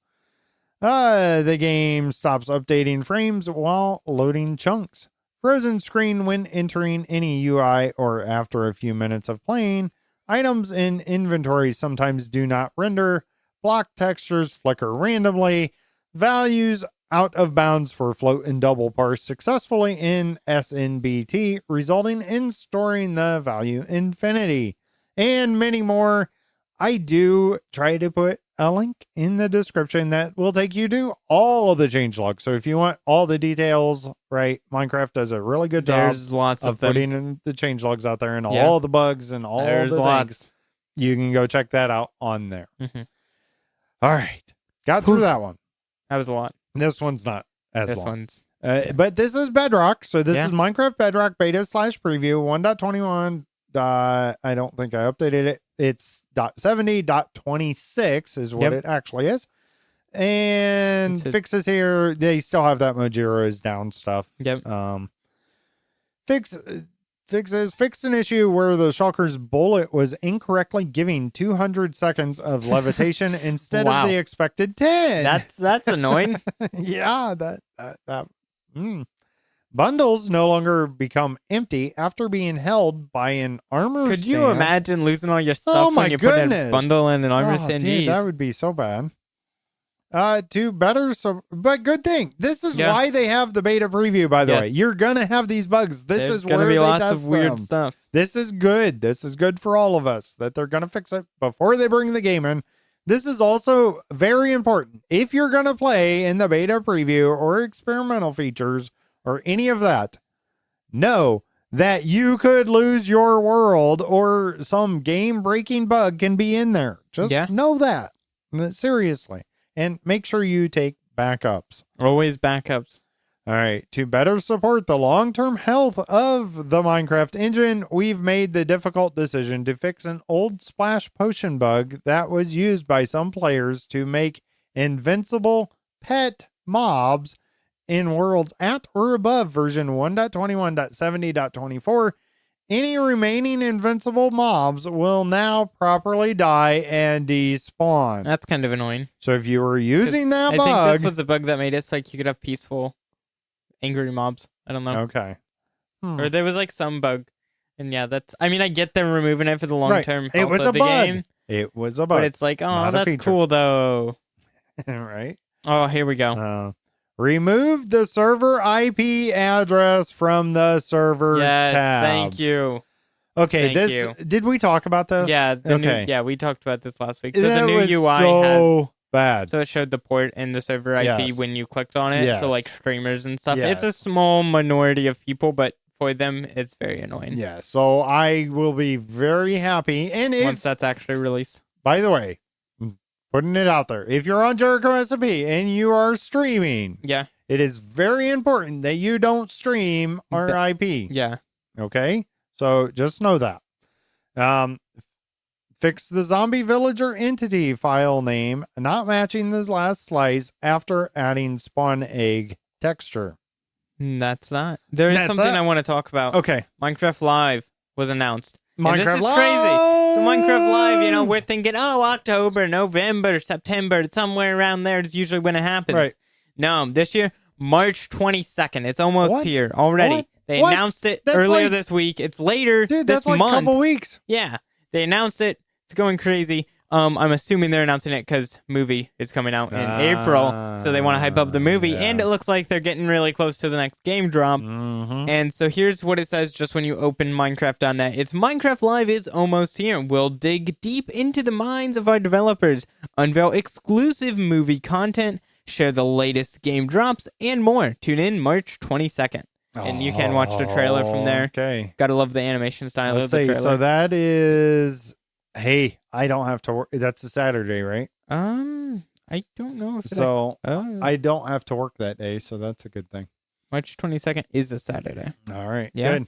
The game stops updating frames while loading chunks. Frozen screen when entering any UI or after a few minutes of playing. Items in inventory sometimes do not render. Block textures flicker randomly. Values out of bounds for float and double parse successfully in SNBT, resulting in storing the value infinity. And many more. I do try to put a link in the description that will take you to all of the changelogs. So if you want all the details, right, Minecraft does a really good job. There's lots of them. Putting in the changelogs out there and all the bugs and all There's the lots. things. You can go check that out on there. Mm-hmm. All right. Got through that one. That was a lot. This one's not as This long. one's. But this is Bedrock. So this Yeah. is Minecraft Bedrock beta / preview 1.21. I don't think I updated it. It's .70.26 is what it actually is. And fixes here. They still have that Mojang is down stuff. Yep. Fixed an issue where the Shulker's bullet was incorrectly giving 200 seconds of levitation instead of the expected 10. That's annoying. Yeah, Bundles no longer become empty after being held by an armor Could you stand. imagine losing all your stuff when you put a bundle in an armor stand? Dude, that would be so bad. But good thing. This is why they have the beta preview, by the way. You're going to have these bugs. There's is where be they lots test of weird them. stuff. This is good. This is good for all of us that they're going to fix it before they bring the game in. This is also very important. If you're going to play in the beta preview or experimental features or any of that, know that you could lose your world or some game-breaking bug can be in there. Just know that. Seriously. And make sure you take backups. Always backups. All right. To better support the long-term health of the Minecraft engine, we've made the difficult decision to fix an old splash potion bug that was used by some players to make invincible pet mobs in worlds at or above version 1.21.70.24. Any remaining invincible mobs will now properly die and despawn. That's kind of annoying. So if you were using that bug... I think this was the bug that made it so like you could have peaceful, angry mobs. I don't know. Okay. Or there was like some bug. And yeah, that's... I mean, I get them removing it for the long-term It health was of a the bug. game. It was a bug. But it's like, oh, that's cool, though. Right? Oh, here we go. Remove the server IP address from the servers tab. Thank you. Okay, Thank you. Did we talk about this? Yeah, okay. We talked about this last week. So that the new was UI so has bad. So it showed the port and the server IP when you clicked on it. Yes. So like streamers and stuff. Yes. It's a small minority of people, but for them, it's very annoying. Yeah, so I will be very happy. And once that's actually released. By the way, putting it out there, if you're on Jericho SP and you are streaming, it is very important that you don't stream our IP. Yeah. Okay? So just know that. Fix the zombie villager entity file name not matching the last slice after adding spawn egg texture. That's not. There is something I want to talk about. Okay. Minecraft Live was announced. Minecraft this is Live! Crazy. So Minecraft Live, we're thinking, October, November, September, somewhere around there is usually when it happens. Right. No, this year, March 22nd. It's almost here already. What? They announced it earlier this week. It's later this this like month. a couple weeks. Yeah. They announced it. It's going crazy. I'm assuming they're announcing it because movie is coming out in April, so they want to hype up the movie, and it looks like they're getting really close to the next game drop. And so here's what it says just when you open Minecraft.net. It's Minecraft Live is almost here. We'll dig deep into the minds of our developers, unveil exclusive movie content, share the latest game drops, and more. Tune in March 22nd. And you can watch the trailer from there. Okay. Gotta love the animation style of the trailer. So that is... Hey, I don't have to work. That's a Saturday, right? I don't know if I don't have to work that day, so that's a good thing. March 22nd is a Saturday. All right. Yeah. Good.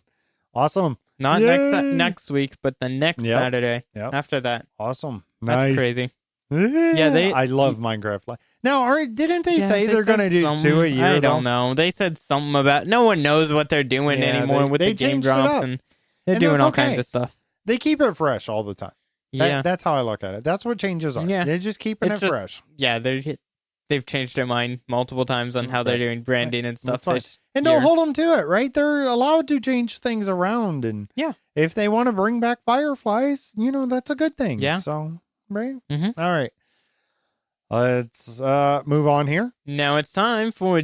Awesome. Not next week, but the next Saturday after that. Awesome. That's nice. crazy. Yeah, I love Minecraft Live. Now, didn't they say they're going to do 2 a year? I don't know. They said something about no one knows what they're doing anymore with the game drops, and they're doing all kinds of stuff. They keep it fresh all the time. That's how I look at it. That's what changes are. Yeah. They're just keeping it fresh. Yeah, they've changed their mind multiple times on how they're doing branding and stuff. And don't hold them to it, right? They're allowed to change things around. And if they want to bring back fireflies, that's a good thing. Yeah. So, right? All right. Let's move on here. Now it's time for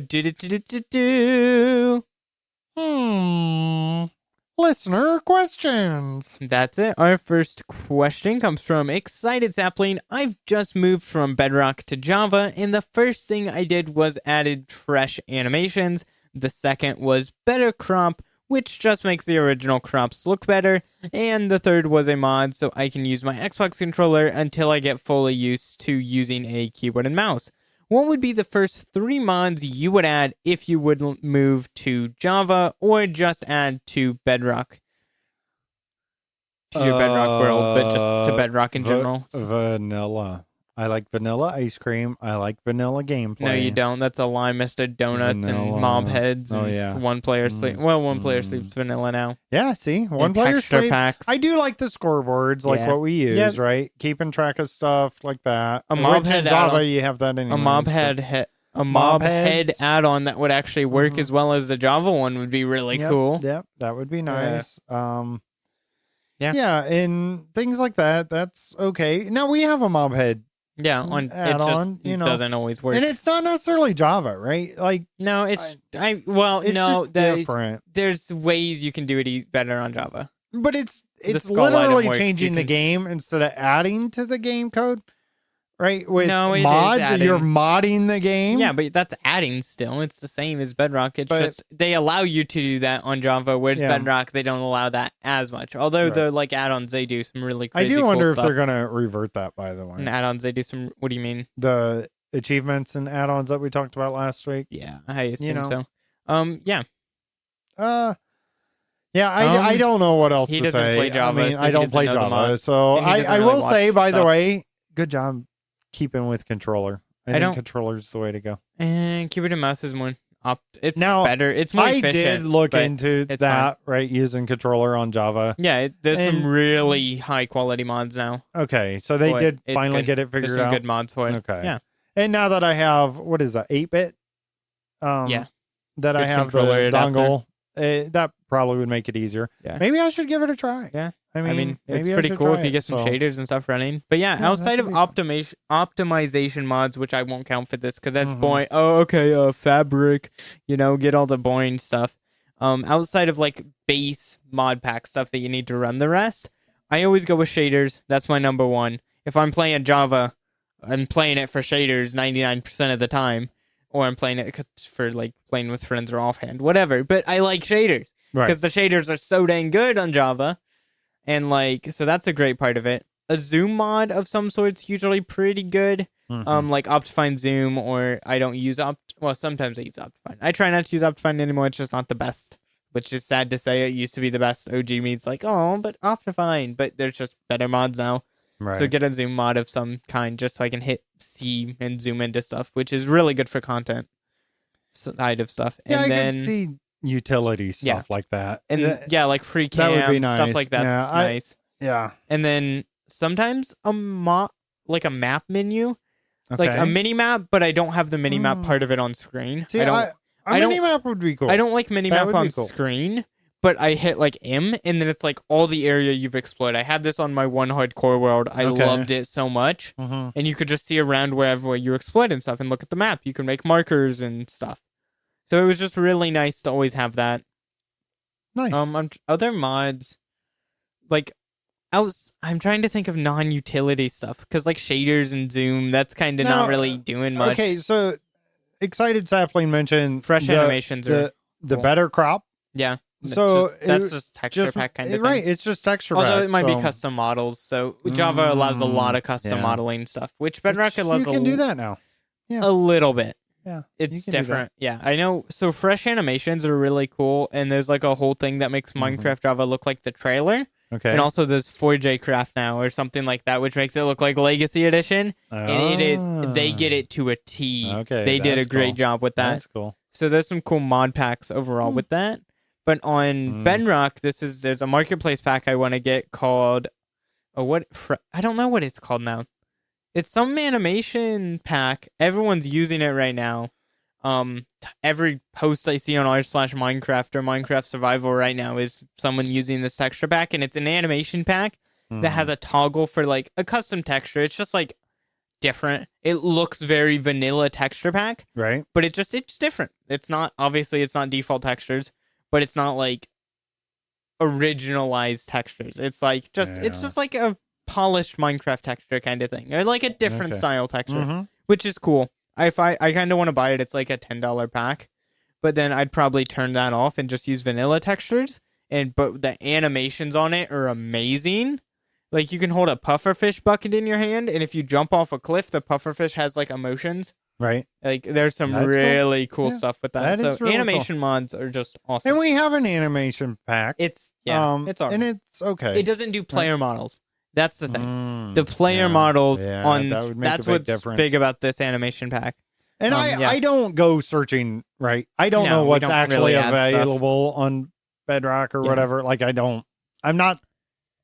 listener questions. That's it. Our first question comes from Excited Sapling. I've just moved from Bedrock to Java, and the first thing I did was added trash animations. The second was better crop, which just makes the original crops look better. And the third was a mod, so I can use my Xbox controller until I get fully used to using a keyboard and mouse. What would be the first 3 mods you would add if you would move to Java or just add to Bedrock? To your Bedrock world, but just to Bedrock in general. Vanilla. I like vanilla ice cream. I like vanilla gameplay. No, you don't. That's a lie, Mr. Donuts and mob heads and one player sleep. Well, one player sleeps vanilla now. Yeah, see? One player sleep. Packs. I do like the scoreboards, like what we use, right? Keeping track of stuff like that. A mob head Java, you have that anyways. A mob head add-on that would actually work as well as the Java one would be really cool. Yep, that would be nice. Yeah, and things like that. That's okay. Now we have a mob head. Yeah, it doesn't always work. And it's not necessarily Java, right? Like no, it's different. There's ways you can do it better on Java. But it's literally changing the game instead of adding to the game code. right? With No, it is mods, adding. you're modding the game. Yeah, but that's adding still. It's the same as Bedrock. It's But- just they allow you to do that on Java, whereas Yeah. Bedrock they don't allow that as much. Although Right. the like add-ons they do some really I crazy do cool wonder if stuff. they're gonna revert that. By the way, And add-ons they do some. What do you mean? the achievements and add-ons that we talked about last week. Yeah, I assume know. so. Yeah. Yeah, I don't know what else he to doesn't say. play Java, I mean, so I he don't doesn't play know the Java, mods. so And he I doesn't will really say, watch by the stuff. way, good job keeping with controller. I think don't- controller's the way to go. And keyboard and mouse is more it's Now, better. It's more I efficient. did look but into it's that, right, using controller on Java. Yeah, there's and- some really high quality mods now. Okay, so they Boy, did it's finally good. get it There's figured some out. good mods for it. Okay. Yeah. And now that I have, what is that, 8-bit? Yeah. That I Good have the controller adapter. dongle, that probably would make it easier. Yeah. Maybe I should give it a try. Yeah. I mean, it's maybe I pretty should cool try if you it, get some so- shaders and stuff running. But yeah, Yeah, outside that of could be optimization mods, which I won't count for this because that's Mhm. boring. Oh, okay, fabric, get all the boring stuff. Outside of like base mod pack stuff that you need to run the rest, I always go with shaders. That's my number one. If I'm playing Java, I'm playing it for shaders 99% of the time, or I'm playing it for like playing with friends or offhand, whatever. But I like shaders Right. because the shaders are so dang good on Java. And like, so that's a great part of it. A zoom mod of some sort's usually pretty good. Mhm. Like Optifine Zoom, or I don't use well, sometimes I use Optifine. I try not to use Optifine anymore. It's just not the best, which is sad to say. It used to be the best. OG me's like, oh, but Optifine. But there's just better mods now. Right. So get a zoom mod of some kind just so I can hit C and zoom into stuff, which is really good for content side of stuff. Yeah, And I then could see utility stuff Yeah. like that. and Yeah, like free that would cam be nice. stuff like that's Yeah, nice. yeah. And then sometimes like a map menu, Okay. like a mini map, but I don't have the mini map Mm. part of it on screen. See, I don't. a I don't- mini map would be cool. I don't like mini That map would be on cool. screen, but I hit like M, and then it's like all the area you've explored. I had this on my one hardcore world. I Okay. loved it so much, Mhm. and you could just see around wherever you explored and stuff, and look at the map. You can make markers and stuff. So it was just really nice to always have that. Nice. Other mods, like, I'm trying to think of non-utility stuff because like shaders and zoom, that's kind of Now, not really doing much. Okay, so Excited Sapling mentioned Fresh animations are the cool. better crop. yeah. So That's just texture Just pack kind of right, thing. it's just texture Although pack, it might be so- custom models, so Java allows a lot of custom yeah. modeling stuff, which Bedrock Which allows you can do that now. a little bit. Yeah, It's you can do that. different. Yeah, I know. So fresh animations are really cool, and there's like a whole thing that makes Mhm. Minecraft Java look like the trailer, Okay. and also there's 4J Craft now or something like that, which makes it look like Legacy Edition, and it is. They get it to a T. Okay, they did a that's great cool. job with that. That's cool. So there's some cool mod packs overall with that. But on Bedrock, there's a marketplace pack I want to get called I don't know what it's called now. It's some animation pack. Everyone's using it right now. Every post I see on r/Minecraft or Minecraft Survival right now is someone using this texture pack, and it's an animation pack that has a toggle for like a custom texture. It's just like different. It looks very vanilla texture pack, right. but it's different. It's not default textures, but it's not like originalized textures. It's like it's just like a polished Minecraft texture kind of thing, or like a different Okay. style texture, Mhm. which is cool. I kind of want to buy it. It's like a $10 pack, but then I'd probably turn that off and just use vanilla textures. But the animations on it are amazing. Like you can hold a pufferfish bucket in your hand, and if you jump off a cliff, the pufferfish has like emotions. Right. Like there's some That's cool. really cool Yeah, stuff with that. that is So really animation mods are just awesome. And we have an animation pack. It's it's alright. and it's okay. It doesn't do player models. That's the thing. The Mm, player yeah, models yeah, on that would make that's a big what's difference. big about this animation pack. And yeah. I don't go searching, right? I don't No, know we what's don't actually really add stuff. available on Bedrock or Yeah. whatever. Like I'm not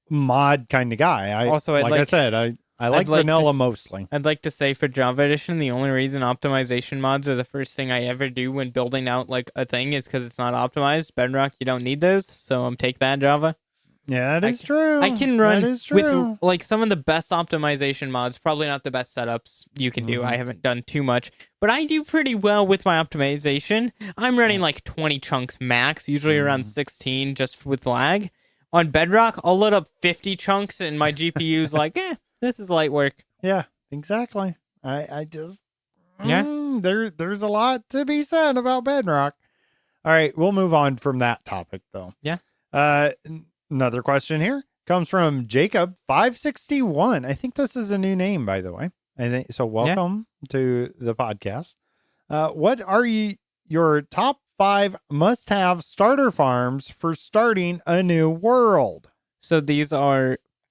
mod kind of guy. Also, I'd like I like- said, I like like to vanilla s- mostly. I'd like to say for Java Edition, the only reason optimization mods are the first thing I ever do when building out like a thing is because it's not optimized. Bedrock, you don't need those, so take that, Java. Yeah, that is true. I can run that is true. with like some of the best optimization mods. Probably not the best setups you can do. Mhm. I haven't done too much, but I do pretty well with my optimization. I'm running like 20 chunks max, usually around 16, just with lag. On Bedrock, I'll load up 50 chunks, and my GPU's like, this is light work. Yeah. Exactly. I just Yeah. there's a lot to be said about Bedrock. All right, we'll move on from that topic though. Yeah. Another question here comes from Jacob 561. I think this is a new name, by the way. I think so. Welcome to the podcast. What are your top 5 must-have starter farms for starting a new world? So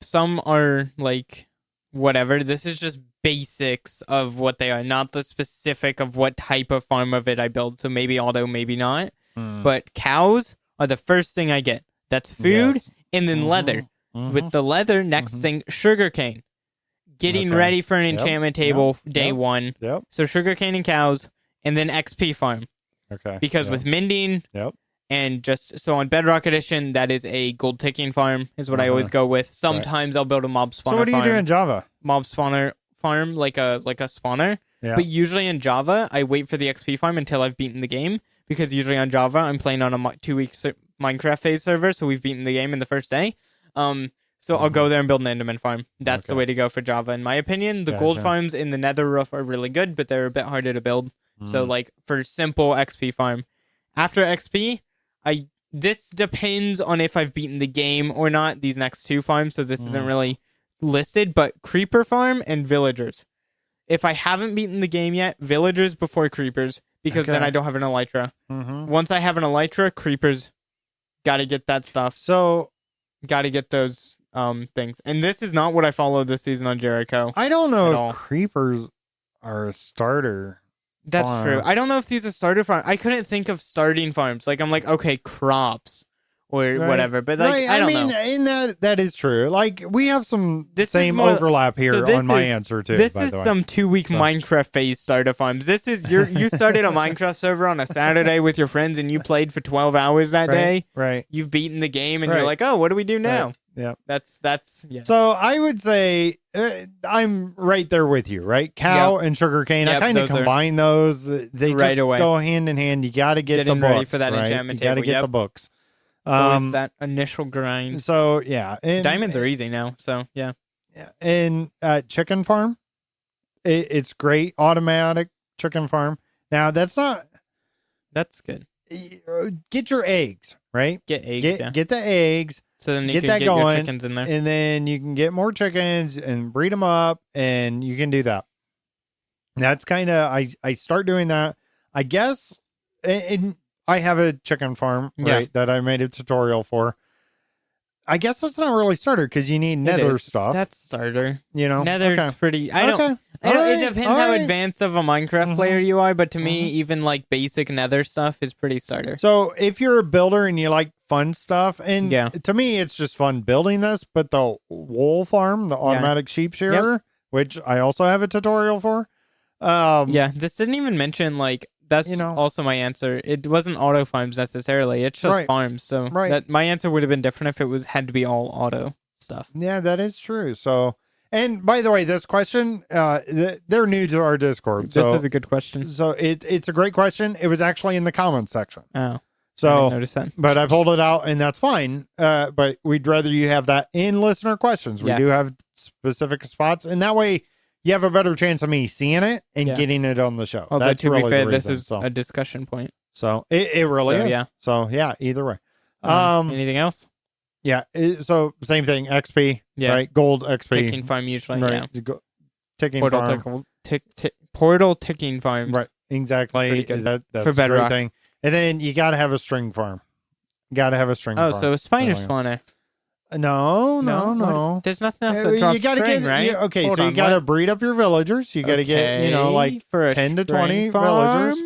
some are like whatever. This is just basics of what they are, not the specific of what type of farm of it I build. So maybe auto, maybe not. But cows are the first thing I get. That's food, Yes. and then leather. With the leather, next thing, sugarcane. Getting Okay. ready for an Yep. enchantment table day Yep. 1. Yep. So sugarcane and cows, and then XP farm. Okay. Because Yep. with mending Yep. and just so on Bedrock Edition, that is a gold ticking farm is what I always go with. Sometimes I'll build a mob spawner. So what do you farm. do in Java? Mob spawner farm like a spawner. Yeah. But usually in Java, I wait for the XP farm until I've beaten the game, because usually on Java, I'm playing on a 2-week Minecraft phase server, so we've beaten the game in the first day. So I'll go there and build an Enderman farm. That's the way to go for Java, in my opinion. The gold farms in the Nether Roof are really good, but they're a bit harder to build. So like for simple XP farm, after XP, this depends on if I've beaten the game or not. These next 2 farms, so this isn't really listed, but creeper farm and villagers. If I haven't beaten the game yet, villagers before creepers, because then I don't have an elytra. Once I have an elytra, creepers, gotta get that stuff. So gotta get those things. And this is not what I followed this season on Jericho. I don't know if all. creepers are a starter. That's farm. true. I don't know if these are starter farms. I couldn't think of starting farms. Like I'm like, okay, crops or whatever. But like I don't know. And that is true. Like we have some same more- overlap here so this on my is- answer too. This by is the way. some 2-week Minecraft phase starter farms. This is you started a Minecraft server on a Saturday with your friends and you played for 12 hours that day. Right. You've beaten the game and Right. you're like, oh, what do we do now? Right. Yeah. That's yeah. So I would say I'm right there with you, right? Cow and sugarcane. I Yep, kind of those are- combine those. They Right just away. go hand in hand. You got to get Getting the books ready for that right? enchantment You got to table, get yep. the books. It's always that initial grind. So yeah, and, Diamonds are easy now, so yeah. And chicken farm, it's great automatic chicken farm. Now that's good. get your eggs right. Get eggs, Get the eggs. So then you get can that get going, your chickens in there. And then you can get more chickens and breed them up, and you can do that. That's kind of I start doing that. I guess, and I have a chicken farm right that I made a tutorial for. I guess that's not really starter because you need nether stuff. That's starter. You know, Nether's pretty. I don't. It depends how advanced of a Minecraft player you are, but to me, even like basic nether stuff is pretty starter. So if you're a builder and you like fun stuff, and to me, it's just fun building this, but the wool farm, the automatic sheep shearer, which I also have a tutorial for. This didn't even mention like that's also my answer. It wasn't auto farms necessarily. It's just farms. So that my answer would have been different if it had to be all auto stuff. Yeah, that is true. So. And by the way, this question, they're new to our Discord. So, this is a good question. So it's a great question. It was actually in the comments section. Oh, so I didn't notice that. But I pulled it out, and that's fine. But we'd rather you have that in listener questions. We do have specific spots, and that way you have a better chance of me seeing it and getting it on the show. Although that's to really be fair, the this reason. is a discussion point. So it really is. Yeah. So yeah, either way. Anything else? Yeah. So same thing. XP. Yeah. Right. Gold XP. Ticking farm usually. Right. Yeah. Ticking portal farm. Portal ticking farms. Right. Exactly. That's for Bedrock. a great thing. And then you got to have a string farm. farm. Oh, so a spider spawner. No. There's nothing else that drops string, right? Yeah, okay, so you got to breed up your villagers. You got to get, like for 10 to 20 villagers.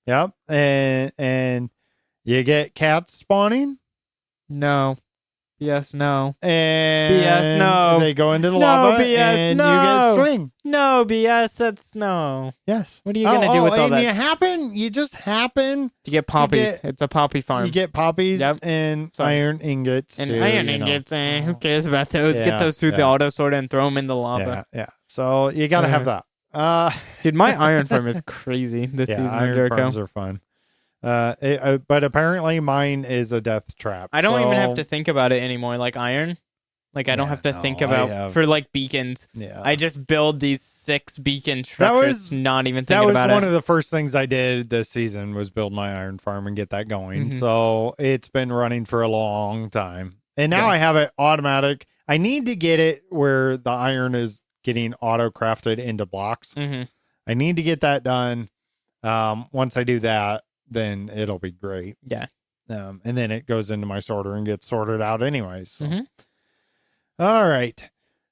Yep. And you get cats spawning. No. Yes, no. And BS, no. They go into the lava BS, and no. you get string. No, BS, that's no. Yes. What are you going to do with all that? You just happen to get poppies. It's a poppy farm. You get poppies and iron ingots. And iron ingots, who cares about those? Get those through the auto sorter and throw them in the lava. Yeah. So you got to have that. Dude, my iron farm is crazy this season. Iron farms are fun. But apparently mine is a death trap. I don't even have to think about it anymore. Like iron, Like I don't Yeah, have to no, think I about have- for like beacons. Yeah. I just build these 6 beacon structures, was- not even that thinking was about one it. of the first things I did this season was build my iron farm and get that going. Mhm. So it's been running for a long time. And now Yeah. I have it automatic. I need to get it where the iron is getting auto crafted into blocks. Mm-hmm. I need to get that done. Once I do that, then it'll be great. Yeah. And then it goes into my sorter and gets sorted out anyways. So. Mhm. All right.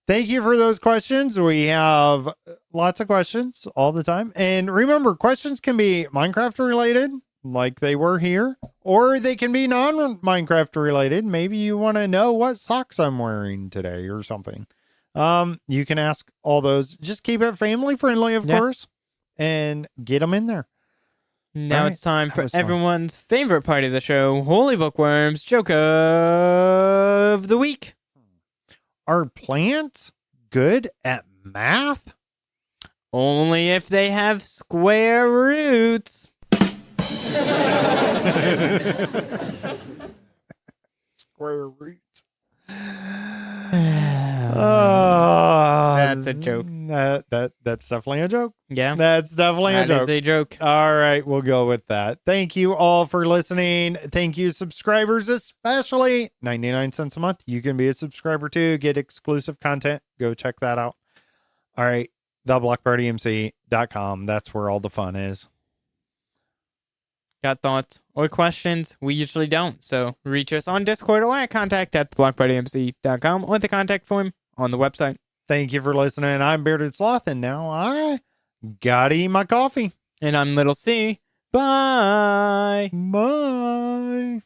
Thank you for those questions. We have lots of questions all the time. And remember, questions can be Minecraft related, like they were here, or they can be non-Minecraft related. Maybe you want to know what socks I'm wearing today or something. You can ask all those. Just keep it family friendly, of course, and get them in there. Now Right. it's time That for was fun. everyone's favorite part of the show, Holy Bookworms Joke of the Week. Are plants good at math? Only if they have square roots. Square root. That's a joke. That's definitely a joke. Yeah, That's definitely a that joke. is a joke. All right, we'll go with that. Thank you all for listening. Thank you, subscribers, especially 99 cents a month. You can be a subscriber too, get exclusive content. Go check that out. All right, theblockpartymc.com. That's where all the fun is. Got thoughts or questions? We usually don't. So reach us on Discord or at contact@theblockpartymc.com or the contact form on the website. Thank you for listening. I'm Bearded Sloth, and now I gotta eat my coffee. And I'm Little C. Bye. Bye.